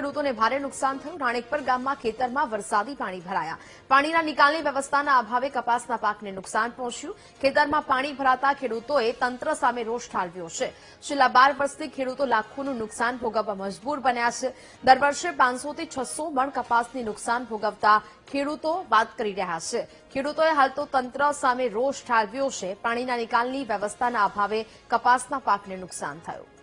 ખેડૂતોને ભારે નુકસાન થયું। રાણેકપર ગામમાં ખેતરમાં વરસાદી પાણી ભરાયા। પાણીના નિકાલની વ્યવસ્થાના અભાવે કપાસના પાકને નુકસાન પહોંચ્યું। ખેતરમાં પાણી ભરાતા ખેડૂતોએ તંત્ર સામે રોષ ઠાલવ્યો છે। છેલ્લા 12 વર્ષથી ખેડૂતો લાખોનું નુકસાન ભોગવવા મજબૂર બન્યા છે। દર વર્ષે 500 થી 600 મણ કપાસની નુકસાન ભોગવતા ખેડૂતો વાત કરી રહ્યા છે। ખેડૂતોએ હાલ તો તંત્ર સામે રોષ ઠાલવ્યો છે। પાણીના નિકાલની વ્યવસ્થાના અભાવે કપાસના પાકને નુકસાન થયું।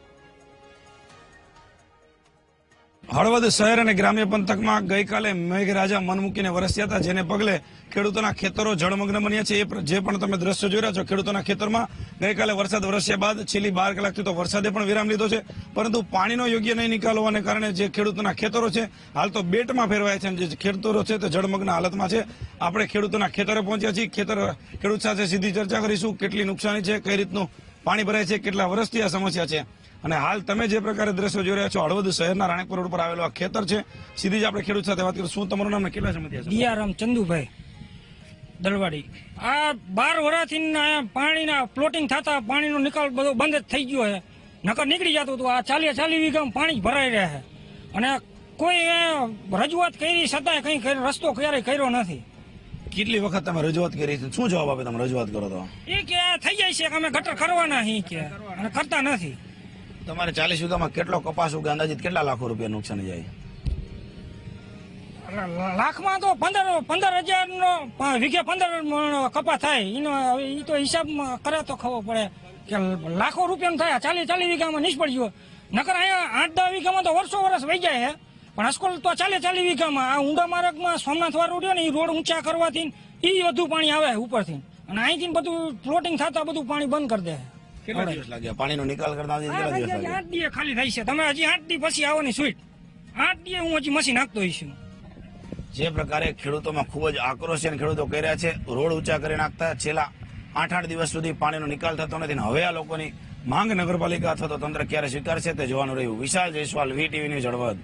હળવદ શહેર અને ગ્રામ્ય પંથકમાં ગઈકાલે મેઘરાજા મન મૂકીને વરસ્યા હતા, જેને પગલે ખેડૂતોના ખેતરો જળમગ્ન બન્યા છે। જે પણ તમે દ્રશ્યો જોઈ રહ્યા છો, ખેડૂતોના ખેતરમાં ગઈકાલે વરસાદ વરસ્યા બાદ છેલ્લી 12 કલાકથી તો વરસાદે પણ વિરામ લીધો છે, પરંતુ પાણીનો યોગ્ય નહીં નિકાલ હોવાને કારણે જે ખેડૂતોના ખેતરો છે હાલ તો બેટમાં ફેરવાય છે। જે ખેતરો છે તે જળમગ્ન હાલતમાં છે। આપણે ખેડૂતોના ખેતરે પહોંચ્યા છીએ। ખેડૂત સાથે સીધી ચર્ચા કરીશું। કેટલી નુકસાની છે, કઈ રીતનું પાણી ભરાય છે, કેટલા વર્ષથી આ સમસ્યા છે, અને હાલ તમે જે પ્રકારે દ્રશ્યો જોઈ રહ્યા છો, હળવદ શહેરના રાણેકપર રોડ પર આવેલો આ ખેતર છે। સીધી જ આપણે ખેડૂત સાથે વાત કરીશું। શું તમારું નામ ને કેટલા સમયથી? દિયારામ ચંદુભાઈ દલવાડી। આ 12 વર્ષથી પાણીના પ્લોટિંગ થતા પાણીનો નિકાલ બધો બંધ જ થઈ ગયો છે। નકર નીકળી જતું હતું। આ 40 વીઘામાં પાણી ભરાઈ રહ્યા છે અને કોઈ રજૂઆત કરી છતાંય કઈ રસ્તો ક્યારેય કર્યો નથી। કેટલી વખત તમે રજૂઆત કરી છે? શું જવાબ આપે તમે રજૂઆત કરો તો? એ કે થઈ જાય છે કે અમે ગટર કરવાના છીએ કે, અને કરતા નથી। તમારે 40 વીઘામાં કેટલો કપાસ ઉગે? અંદાજિત કેટલા લાખો રૂપિયા નુકસાન જાય? લાખમાં તો 15,000 નો વીઘે 15 મણ કપાસ થાય। એ તો હિસાબમાં કરે તો ખબર પડે કે લાખો રૂપિયા થાય। 40 વીઘામાં નિષ્ફળ ગયો। નકર અહીંયા 8-10 વીઘામાં તો વર્ષ વહી જાય છે, પણ અસ્કોલ તો 40 વીઘામાં આ ઊંડા માર્ગમાં સોમનાથ વાળો રહ્યો ને, એ રોડ ઊંચા કરવાથી એ વધુ પાણી આવે ઉપરથી, અને અહીંથી બધું ફ્લોટિંગ થતા બધું પાણી બંધ કરી દે। કેટલા દિવસ લાગ્યા પાણીનો નિકાલ કરતા? 8 દી ખાલી થઈ છે। તમે હજી 8 દી પછી આવવાની સ્વીટ 8 દી હું હજી મશીન નાખતો હોઈશું। જે પ્રકારે ખેડૂતોમાં ખૂબ જ આક્રોશ છે, ખેડૂતો કહી રહ્યા છે રોડ ઊંચા કરી નાખતા છેલ્લા 8 દિવસ સુધી પાણીનો નિકાલ થતો નથી। હવે આ લોકોની માંગ નગરપાલિકા અથવા તો તંત્ર ક્યારે સ્વીકારશે તે જોવાનું રહ્યું। વિશાલ જયસ્વાલ, VTV ન્યૂઝ, હળવદ।